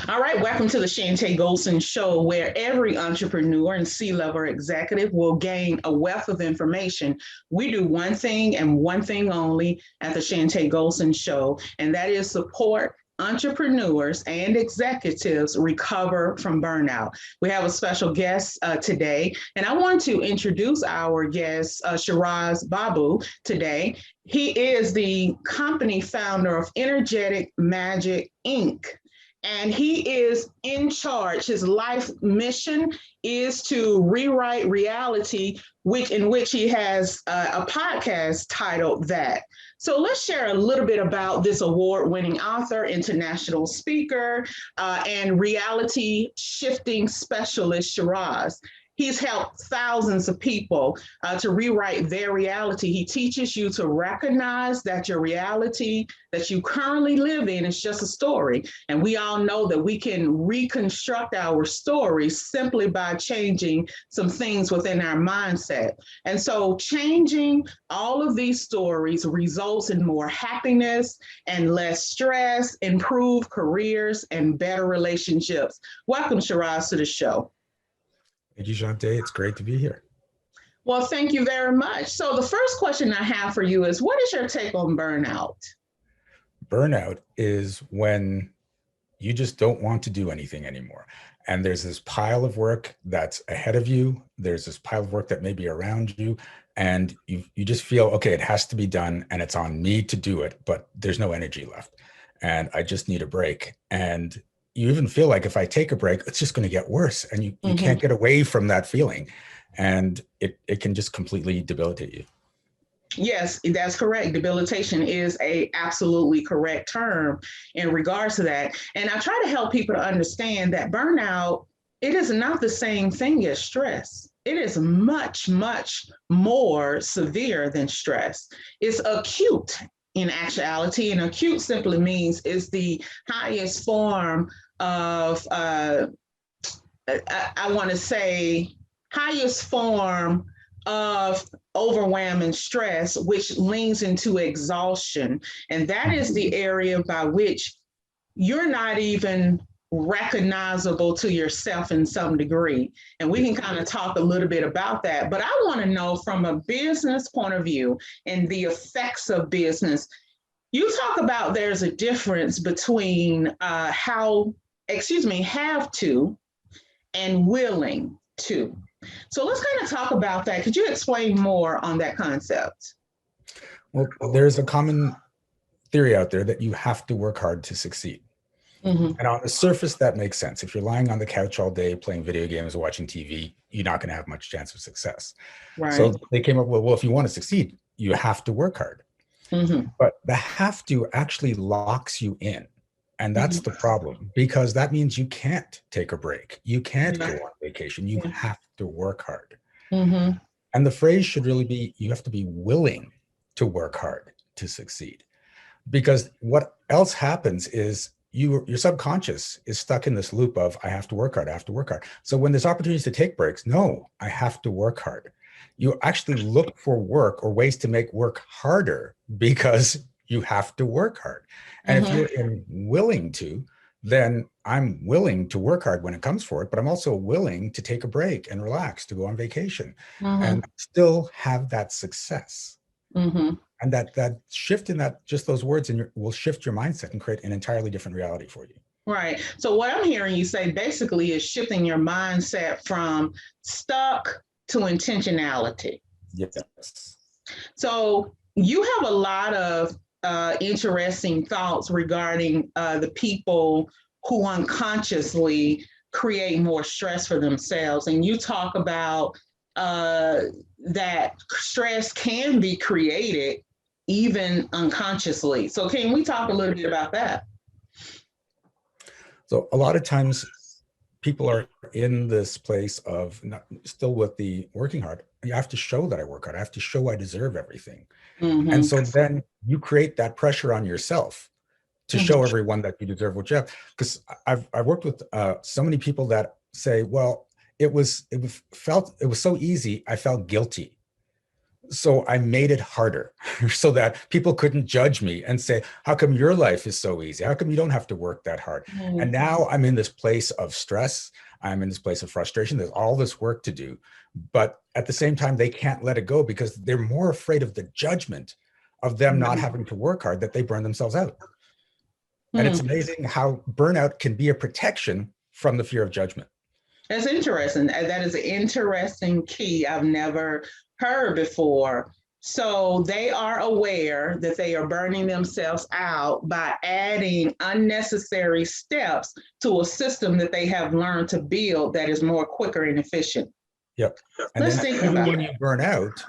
All right, welcome to the Chantay Golson Show, where every entrepreneur and C-level executive will gain a wealth of information. We do one thing and one thing only at the Chantay Golson Show, and that is support entrepreneurs and executives recover from burnout. We have a special guest today, and I want to introduce our guest, Shiraz Babu, today. He is the company founder of Energetic Magic Inc. And he is in charge. His life mission is to rewrite reality, in which he has a podcast titled That. So let's share a little bit about this award-winning author, international speaker, and reality shifting specialist, Shiraz. He's helped thousands of people to rewrite their reality. He teaches you to recognize that your reality that you currently live in is just a story. And we all know that we can reconstruct our stories simply by changing some things within our mindset. And so changing all of these stories results in more happiness and less stress, improved careers, and better relationships. Welcome, Shiraz, to the show. Thank you, Chantay. It's great to be here. Well, thank you very much. So the first question I have for you is, what is your take on burnout? Burnout is when you just don't want to do anything anymore. And there's this pile of work that's ahead of you. There's this pile of work that may be around you. And you just feel, okay, it has to be done and it's on me to do it, but there's no energy left. And I just need a break. And you even feel like if I take a break, it's just going to get worse. And you can't get away from that feeling. And it can just completely debilitate you. Yes, that's correct. Debilitation is a absolutely correct term in regards to that. And I try to help people to understand that burnout, it is not the same thing as stress. It is much, much more severe than stress. It's acute in actuality, and acute simply means is the highest form of, I want to say, highest form of overwhelming stress, which leans into exhaustion. And that is the area by which you're not even recognizable to yourself in some degree. And we can kind of talk a little bit about that. But I want to know from a business point of view and the effects of business. You talk about there's a difference between have to and willing to. So let's kind of talk about that. Could you explain more on that concept? Well, there's a common theory out there that you have to work hard to succeed. And on the surface, that makes sense. If you're lying on the couch all day playing video games or watching TV, you're not going to have much chance of success. Right. So they came up with, well, if you want to succeed, you have to work hard. But the have to actually locks you in. And that's the problem, because that means you can't take a break. You can't go on vacation. You have to work hard. And the phrase should really be, you have to be willing to work hard to succeed. Because what else happens is your subconscious is stuck in this loop of, I have to work hard, I have to work hard. So when there's opportunities to take breaks, no, I have to work hard. You actually look for work or ways to make work harder because you have to work hard. And if you're willing to, then I'm willing to work hard when it comes for it, but I'm also willing to take a break and relax, to go on vacation and still have that success. And that shift in that, just those words, and will shift your mindset and create an entirely different reality for you. Right. So what I'm hearing you say basically is shifting your mindset from stuck to intentionality. Yes. So you have a lot of interesting thoughts regarding the people who unconsciously create more stress for themselves. And you talk about that stress can be created even unconsciously. So can we talk a little bit about that? So a lot of times people are in this place of still with the working hard. You have to show that I work hard. I have to show I deserve everything. And so then you create that pressure on yourself to show everyone that you deserve what you have. Because I've worked with so many people that say, well, it was so easy, I felt guilty. So I made it harder so that people couldn't judge me and say, how come your life is so easy? How come you don't have to work that hard? Mm-hmm. And now I'm in this place of stress. I'm in this place of frustration. There's all this work to do. But at the same time, they can't let it go because they're more afraid of the judgment of them not having to work hard that they burn themselves out. And it's amazing how burnout can be a protection from the fear of judgment. That's interesting. That is an interesting key I've never heard before. So they are aware that they are burning themselves out by adding unnecessary steps to a system that they have learned to build that is more quicker and efficient. Yep. And Let's then think even about when you burn out,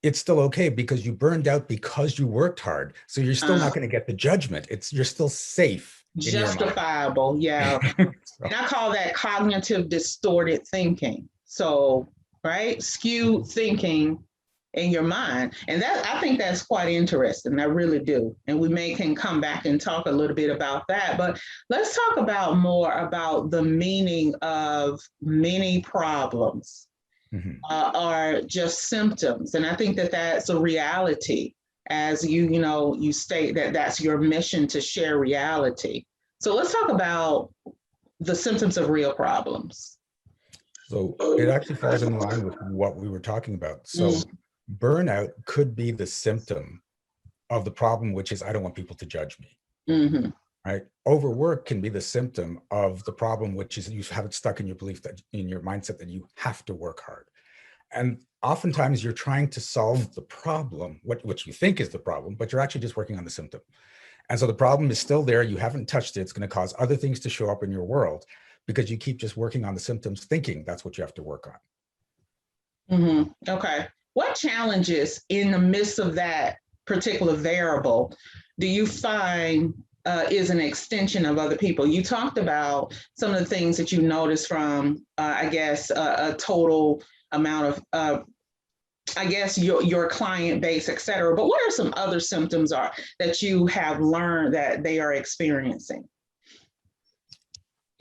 it's still okay because you burned out because you worked hard. So you're still not going to get the judgment. You're still safe. Justifiable. Yeah. So. And I call that cognitive distorted thinking. So, right, skewed thinking in your mind. And that, I think that's quite interesting. I really do. And we can come back and talk a little bit about that. But let's talk about more about the meaning of many problems are just symptoms. And I think that that's a reality, as you state that that's your mission, to share reality. So let's talk about the symptoms of real problems. So it actually falls in line with what we were talking about. So burnout could be the symptom of the problem, which is I don't want people to judge me. Right? Overwork can be the symptom of the problem, which is you have it stuck in your belief that in your mindset that you have to work hard. And oftentimes you're trying to solve the problem, what you think is the problem, but you're actually just working on the symptom. And so the problem is still there. You haven't touched it. It's going to cause other things to show up in your world because you keep just working on the symptoms, thinking that's what you have to work on. Okay. What challenges in the midst of that particular variable do you find is an extension of other people? You talked about some of the things that you noticed from, I guess, a total amount of, I guess, your client base, et cetera. But what are some other symptoms that you have learned that they are experiencing?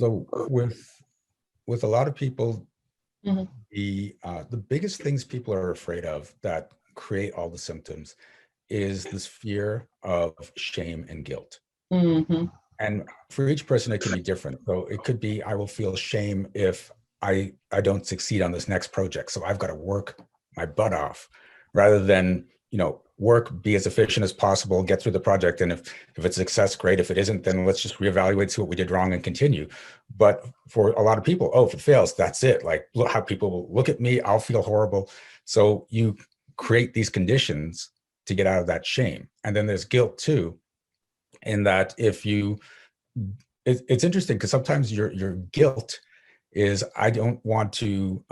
So with a lot of people, the biggest things people are afraid of that create all the symptoms is this fear of shame and guilt. And for each person, it can be different. So it could be, I will feel shame if I don't succeed on this next project. So I've got to work my butt off rather than, work, be as efficient as possible, get through the project. And if it's a success, great. If it isn't, then let's just reevaluate, see what we did wrong and continue. But for a lot of people, if it fails, that's it. Like, look how people will look at me, I'll feel horrible. So you create these conditions to get out of that shame. And then there's guilt too, in that it's interesting because sometimes your guilt is, I don't want to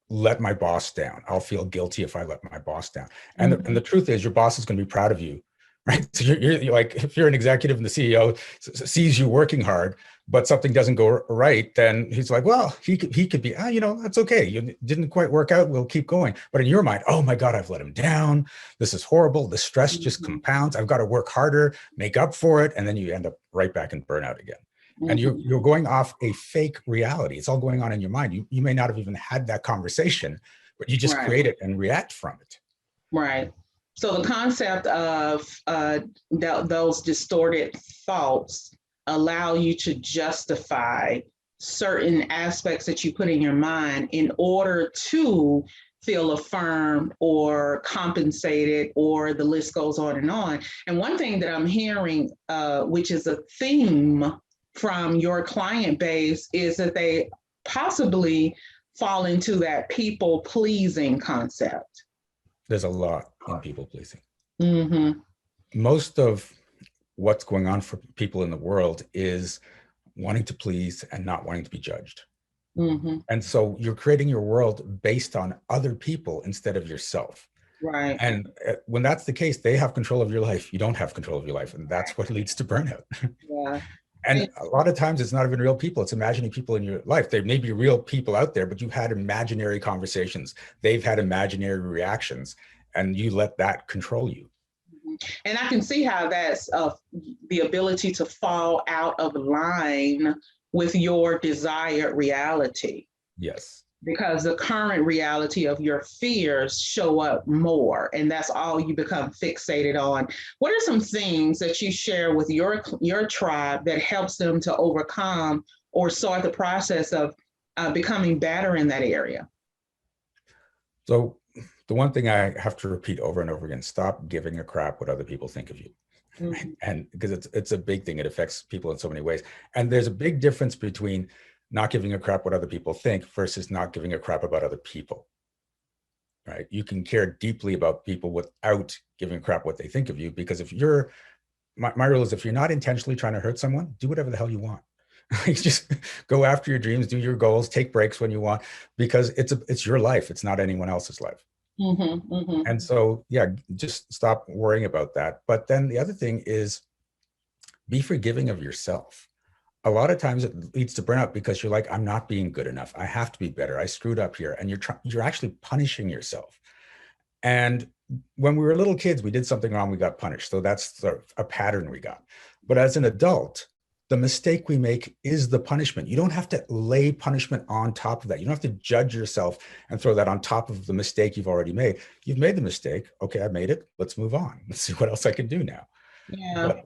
let my boss down. I'll feel guilty if I let my boss down. And the truth is, your boss is going to be proud of you, right? So you're like, if you're an executive and the CEO sees you working hard, but something doesn't go right, then he's like, well, he could be, that's okay. You didn't quite work out. We'll keep going. But in your mind, oh my God, I've let him down. This is horrible. The stress just compounds. I've got to work harder, make up for it. And then you end up right back in burnout again. And you're going off a fake reality. It's all going on in your mind. You may not have even had that conversation, but you just create it and react from it. Right. So the concept of those distorted thoughts allow you to justify certain aspects that you put in your mind in order to feel affirmed or compensated, or the list goes on and on. And one thing that I'm hearing, which is a theme from your client base, is that they possibly fall into that people pleasing concept. There's a lot in people pleasing. Most of what's going on for people in the world is wanting to please and not wanting to be judged. And so you're creating your world based on other people instead of yourself. Right. And when that's the case, they have control of your life. You don't have control of your life. And that's what leads to burnout. Yeah. And a lot of times it's not even real people. It's imagining people in your life. There may be real people out there, but you've had imaginary conversations. They've had imaginary reactions, and you let that control you. And I can see how that's the ability to fall out of line with your desired reality. Yes. because the current reality of your fears show up more, and that's all you become fixated on. What are some things that you share with your tribe that helps them to overcome or start the process of becoming better in that area? So the one thing I have to repeat over and over again: stop giving a crap what other people think of you. Mm-hmm. And because it's a big thing, it affects people in so many ways. And there's a big difference between not giving a crap what other people think versus not giving a crap about other people. Right? You can care deeply about people without giving a crap what they think of you. Because if you're my rule is, if you're not intentionally trying to hurt someone, do whatever the hell you want. Just go after your dreams, do your goals, take breaks when you want, because it's your life. It's not anyone else's life. Mm-hmm, mm-hmm. And so, yeah, just stop worrying about that. But then the other thing is, be forgiving of yourself. A lot of times it leads to burnout because you're like, I'm not being good enough. I have to be better. I screwed up here. And you're actually punishing yourself. And when we were little kids, we did something wrong, we got punished. So that's sort of a pattern we got. But as an adult, the mistake we make is the punishment. You don't have to lay punishment on top of that. You don't have to judge yourself and throw that on top of the mistake you've already made. You've made the mistake. Okay, I made it. Let's move on. Let's see what else I can do now. Yeah. But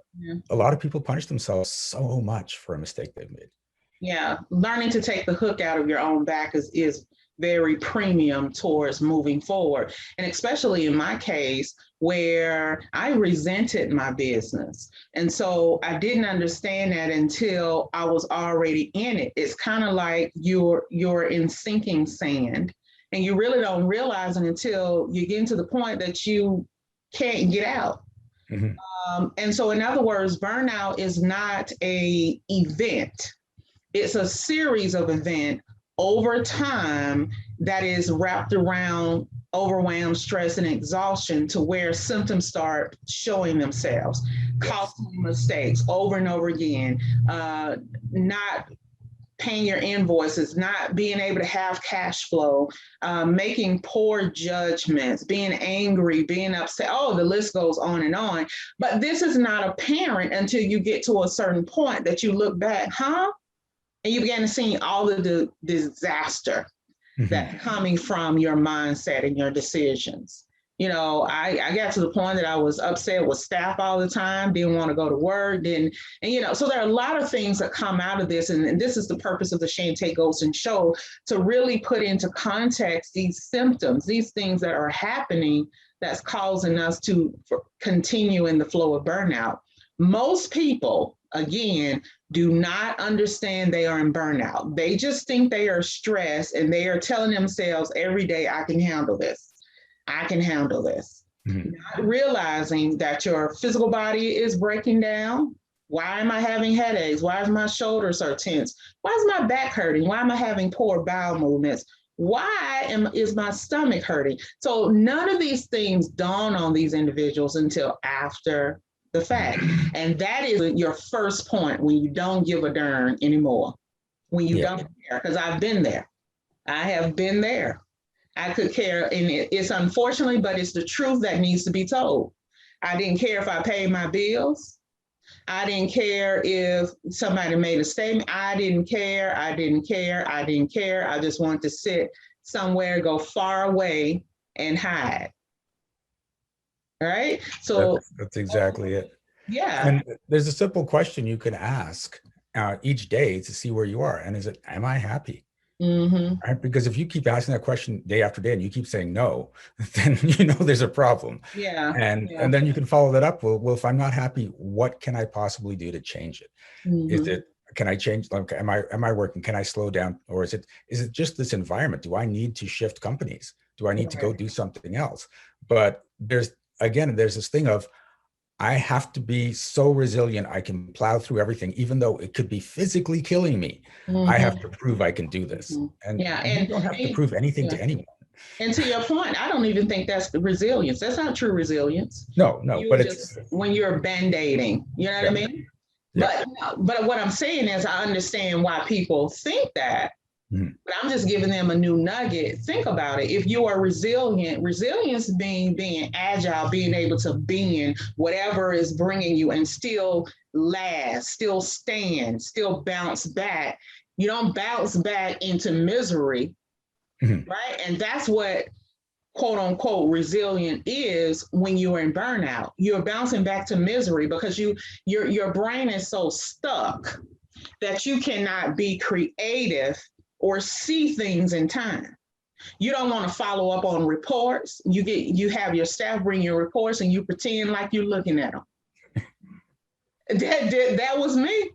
a lot of people punish themselves so much for a mistake they've made. Yeah. Learning to take the hook out of your own back is very premium towards moving forward. And especially in my case, where I resented my business. And so I didn't understand that until I was already in it. It's kind of like you're in sinking sand, and you really don't realize it until you get to the point that you can't get out. Mm-hmm. And so, in other words, burnout is not an event. It's a series of events over time that is wrapped around overwhelm, stress, and exhaustion, to where symptoms start showing themselves, costly mistakes over and over again, not paying your invoices, not being able to have cash flow, making poor judgments, being angry, being upset. Oh, the list goes on and on. But this is not apparent until you get to a certain point that you look back, and you begin to see all of the disaster that's coming from your mindset and your decisions. I got to the point that I was upset with staff all the time, didn't want to go to work, so there are a lot of things that come out of this. And this is the purpose of the Chantay Golson show, to really put into context these symptoms, these things that are happening that's causing us to continue in the flow of burnout. Most people, again, do not understand they are in burnout. They just think they are stressed, and they are telling themselves every day, I can handle this. I can handle this. Mm-hmm. Not realizing that your physical body is breaking down. Why am I having headaches? Why is my shoulders so tense? Why is my back hurting? Why am I having poor bowel movements? Why is my stomach hurting? So none of these things dawn on these individuals until after the fact. And that is your first point, when you don't give a darn anymore, when you don't care. Because I've been there. I have been there. I could care, and it's unfortunately, but it's the truth that needs to be told. I didn't care if I paid my bills. I didn't care if somebody made a statement. I didn't care. I just wanted to sit somewhere, go far away, and hide. All right. So that's exactly it. Yeah. And there's a simple question you can ask each day to see where you are. And is it, am I happy? Mm-hmm. Right? Because if you keep asking that question day after day and you keep saying no, then there's a problem. Yeah. And then you can follow that up. Well, if I'm not happy, what can I possibly do to change it? Mm-hmm. Can I change? Like, am I working? Can I slow down? Or is it just this environment? Do I need to shift companies? Do I need to go do something else? But there's this thing of, I have to be so resilient I can plow through everything, even though it could be physically killing me. Mm-hmm. I have to prove I can do this. Mm-hmm. And you don't have to prove anything to anyone. And to your point, I don't even think that's resilience. That's not true resilience. No, but it's when you're band-aiding, you know what I mean? Yeah. But what I'm saying is, I understand why people think that. Mm-hmm. But I'm just giving them a new nugget. Think about it. If you are resilient, resilience being agile, being able to bend whatever is bringing you and still last, still stand, still bounce back. You don't bounce back into misery. right? And that's what quote unquote resilient is. When you are in burnout, you're bouncing back to misery because your brain is so stuck that you cannot be creative or see things in time. You don't want to follow up on reports. You have your staff bring your reports and you pretend like you're looking at them. That was me.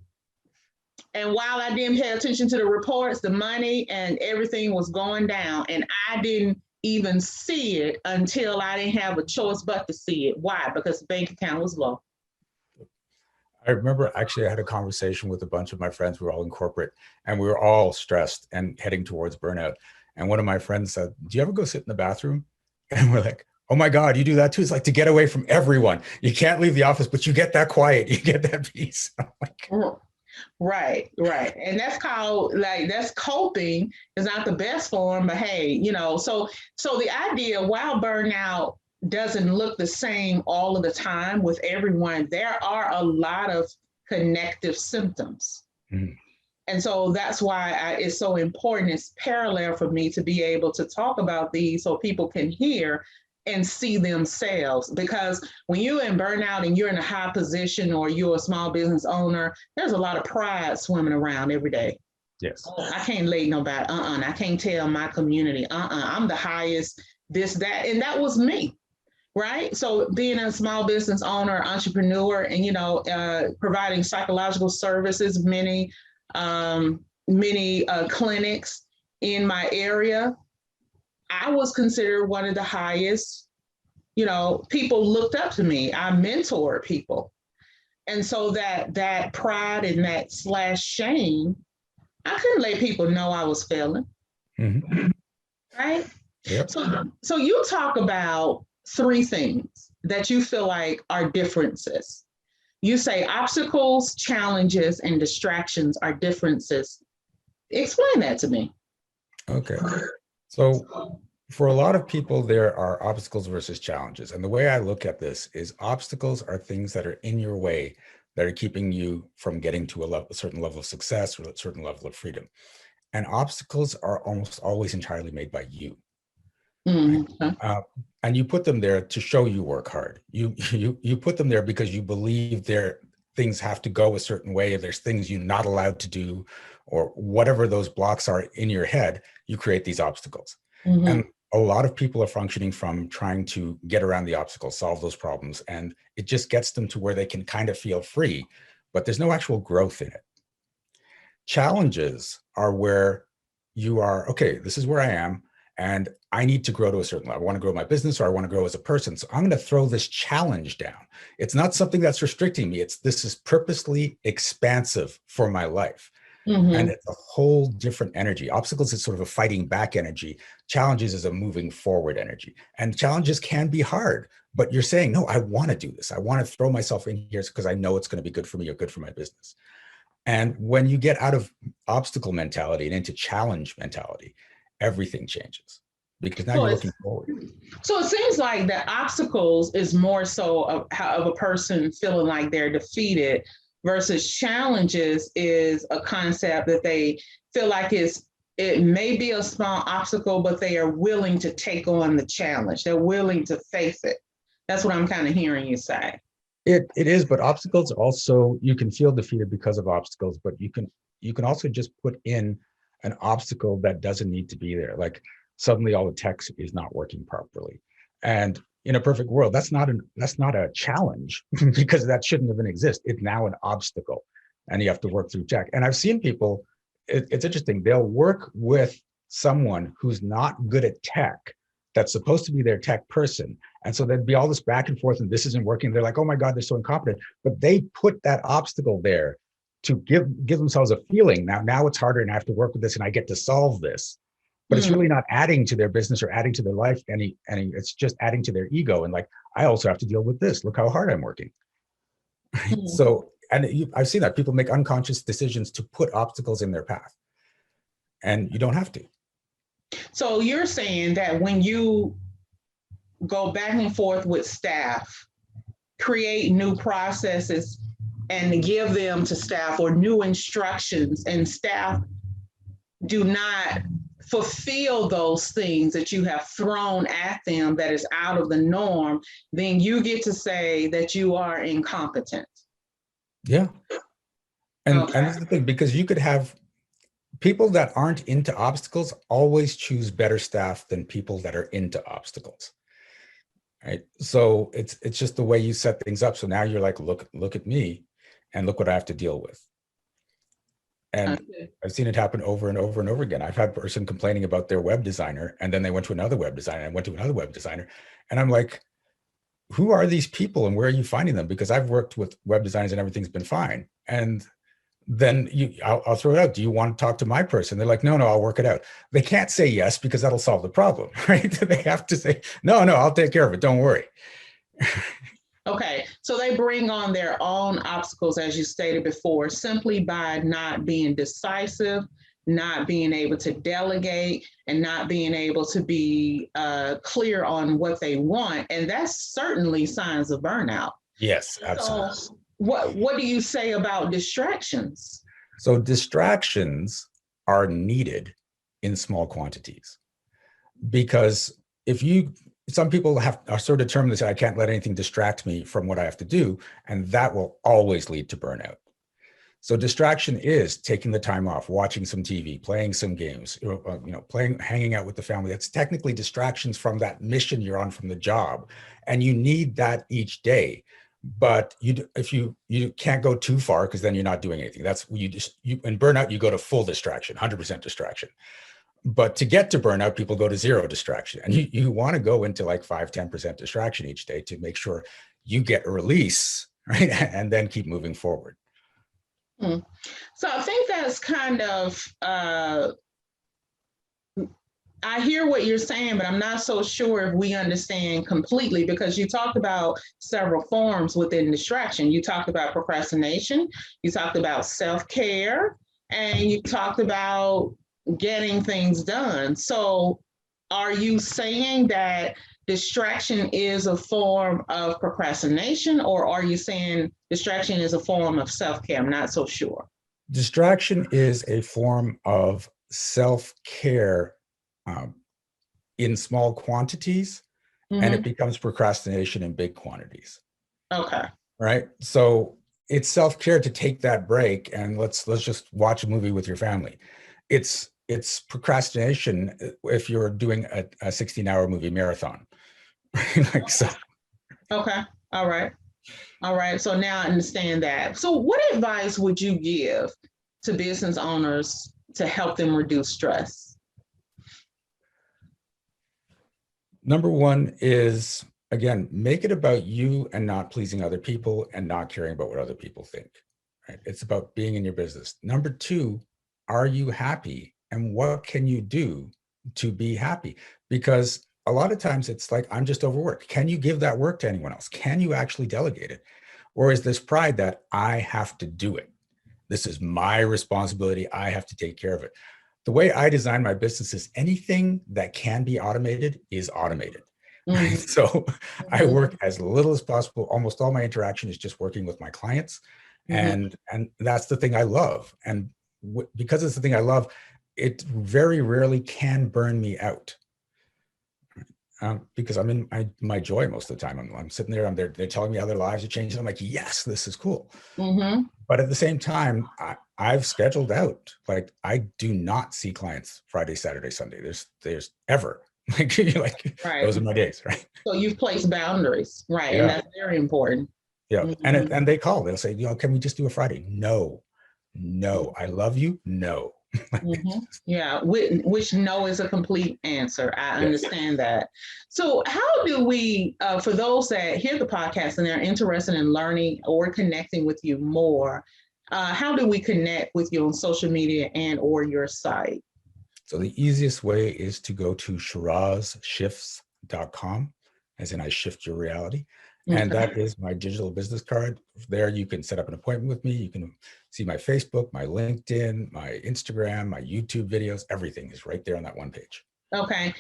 And while I didn't pay attention to the reports, the money and everything was going down. And I didn't even see it until I didn't have a choice but to see it. Why? Because the bank account was low. I remember actually I had a conversation with a bunch of my friends. We were all in corporate and we were all stressed and heading towards burnout. And one of my friends said, do you ever go sit in the bathroom? And we're like, oh my God, you do that too? It's like to get away from everyone. You can't leave the office, but you get that quiet, you get that peace. Like, right. And that's called, like, that's coping. Is not the best form, but hey, so the idea, while burnout doesn't look the same all of the time with everyone, there are a lot of connective symptoms. Mm-hmm. And so that's why it's so important. It's parallel for me to be able to talk about these so people can hear and see themselves. Because when you're in burnout and you're in a high position or you're a small business owner, there's a lot of pride swimming around every day. Yes. I can't lay nobody. I can't tell my community. I'm the highest, this, that. And that was me. Right. So being a small business owner, entrepreneur, and, providing psychological services, many clinics in my area, I was considered one of the highest, people looked up to me. I mentored people. And so that pride and that /shame, I couldn't let people know I was failing. Mm-hmm. Right. Yep. So you talk about 3 things that you feel like are differences. You say obstacles, challenges, and distractions are differences. Explain that to me. Okay. So for a lot of people, there are obstacles versus challenges. And the way I look at this is obstacles are things that are in your way that are keeping you from getting to a certain level of success or a certain level of freedom. And obstacles are almost always entirely made by you. Mm-hmm. And you put them there to show you work hard. You put them there because you believe things have to go a certain way, or there's things you're not allowed to do, or whatever those blocks are in your head, you create these obstacles. Mm-hmm. And a lot of people are functioning from trying to get around the obstacles, solve those problems, and it just gets them to where they can kind of feel free, but there's no actual growth in it. Challenges are where you are, okay, this is where I am, and I need to grow to a certain level. I want to grow my business, or I want to grow as a person. So I'm going to throw this challenge down. It's not something that's restricting me. This is purposely expansive for my life. Mm-hmm. And it's a whole different energy. Obstacles is sort of a fighting back energy. Challenges is a moving forward energy. And challenges can be hard, but you're saying, no, I want to do this. I want to throw myself in here because I know it's going to be good for me or good for my business. And when you get out of obstacle mentality and into challenge mentality, everything changes because now you're looking forward. So it seems like the obstacles is more so of a person feeling like they're defeated, versus challenges is a concept that they feel like it may be a small obstacle, but they are willing to take on the challenge. They're willing to face it. That's what I'm kind of hearing you say. It is, but obstacles also, you can feel defeated because of obstacles, but you can also just put in an obstacle that doesn't need to be there. Like suddenly all the text is not working properly. And in a perfect world, that's not a challenge because that shouldn't even exist. It's now an obstacle and you have to work through tech. And I've seen people, it's interesting. They'll work with someone who's not good at tech, that's supposed to be their tech person. And so there'd be all this back and forth and this isn't working. They're like, oh my God, they're so incompetent. But they put that obstacle there to give themselves a feeling. Now it's harder and I have to work with this and I get to solve this. But it's really not adding to their business or adding to their life any, it's just adding to their ego. And like, I also have to deal with this. Look how hard I'm working. So, and I've seen that people make unconscious decisions to put obstacles in their path. And you don't have to. So you're saying that when you go back and forth with staff, create new processes and give them to staff or new instructions, and staff do not fulfill those things that you have thrown at them that is out of the norm, then you get to say that you are incompetent. Yeah. And Okay. that's the thing, because you could have people that aren't into obstacles always choose better staff than people that are into obstacles. Right. So it's just the way you set things up. So now you're like, look at me and look what I have to deal with. And Okay. I've seen it happen over and over and over again. I've had a person complaining about their web designer, and then they went to another web designer and went to another web designer. And I'm like, who are these people and where are you finding them? Because I've worked with web designers and everything's been fine. And then I'll throw it out. Do you want to talk to my person? They're like, no, I'll work it out. They can't say yes because that'll solve the problem, right? They have to say, no, I'll take care of it. Don't worry. Okay, so they bring on their own obstacles, as you stated before, simply by not being decisive, not being able to delegate, and not being able to be clear on what they want. And that's certainly signs of burnout. Yes, absolutely. So what do you say about distractions? So distractions are needed in small quantities, because some people are so determined to say, I can't let anything distract me from what I have to do. And that will always lead to burnout. So distraction is taking the time off, watching some TV, playing some games, hanging out with the family. That's technically distractions from that mission you're on from the job. And you need that each day. But if you can't go too far, because then you're not doing anything. That's in burnout, you go to full distraction, 100% distraction. But to get to burnout, people go to zero distraction. And you want to go into like 5-10% distraction each day to make sure you get a release, right? And then keep moving forward. So I think that's kind of, I hear what you're saying, but I'm not so sure if we understand completely, because you talked about several forms within distraction. You talked about procrastination, you talked about self-care, and you talked about getting things done. So are you saying that distraction is a form of procrastination, or are you saying distraction is a form of self-care? I'm not so sure. Distraction is a form of self-care in small quantities, and it becomes procrastination in big quantities. Okay. Right. So it's self-care to take that break and let's just watch a movie with your family. It's procrastination if you're doing a 16-hour movie marathon. Like so. Okay. All right. So now I understand that. So what advice would you give to business owners to help them reduce stress? Number one is, again, make it about you and not pleasing other people and not caring about what other people think. Right? It's about being in your business. Number two, are you happy? And what can you do to be happy? Because a lot of times it's like, I'm just overworked. Can you give that work to anyone else? Can you actually delegate it? Or is this pride that I have to do it? This is my responsibility. I have to take care of it. The way I design my business is anything that can be automated is automated. Right? So I work as little as possible. Almost all my interaction is just working with my clients. And that's the thing I love. And because it's the thing I love, it very rarely can burn me out. Because I'm in my joy most of the time. I'm sitting there, they're telling me how their lives are changing. I'm like, yes, this is cool. But at the same time, I've scheduled out, like I do not see clients Friday, Saturday, Sunday. There's ever like right. Those are my days, right? So you've placed boundaries, right? Yeah. And that's very important. Yeah. And they call, they'll say, can we just do a Friday? No, I love you. No. Yeah, which no is a complete answer. I understand that. So how do we, for those that hear the podcast and they're interested in learning or connecting with you more, how do we connect with you on social media and or your site? So the easiest way is to go to shirazshifts.com, as in I shift your reality. And that is my digital business card. There you can set up an appointment with me. You can see my Facebook, my LinkedIn, my Instagram, my YouTube videos. Everything is right there on that one page. Okay.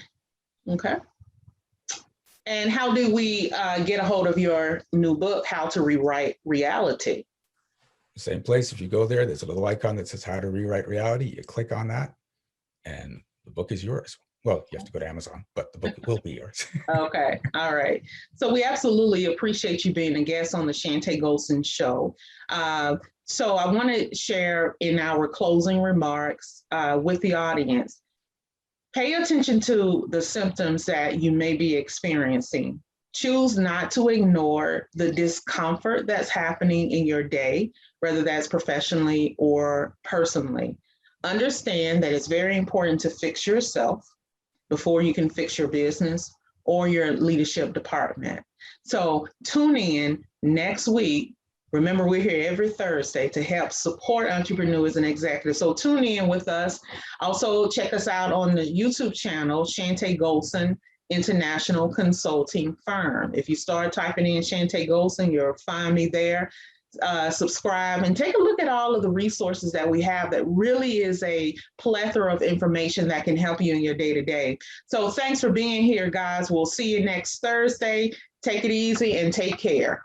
And how do we get a hold of your new book, How to Rewrite Reality? Same place. If you go there, there's a little icon that says How to Rewrite Reality. You click on that and the book is yours. Well, you have to go to Amazon, but the book will be yours. Okay. All right. So we absolutely appreciate you being a guest on the Chantay Golson Show. So I want to share in our closing remarks with the audience. Pay attention to the symptoms that you may be experiencing. Choose not to ignore the discomfort that's happening in your day, whether that's professionally or personally. Understand that it's very important to fix yourself before you can fix your business or your leadership department. So tune in next week. Remember, we're here every Thursday to help support entrepreneurs and executives. So tune in with us. Also, check us out on the YouTube channel, Chantay Golson International Consulting Firm. If you start typing in Chantay Golson, you'll find me there. Subscribe and take a look at all of the resources that we have. That really is a plethora of information that can help you in your day-to-day. So thanks for being here, guys. We'll see you next Thursday. Take it easy and take care.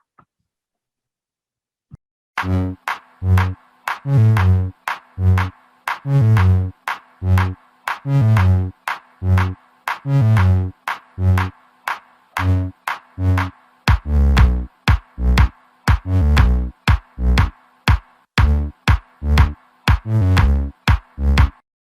Mm-hmm.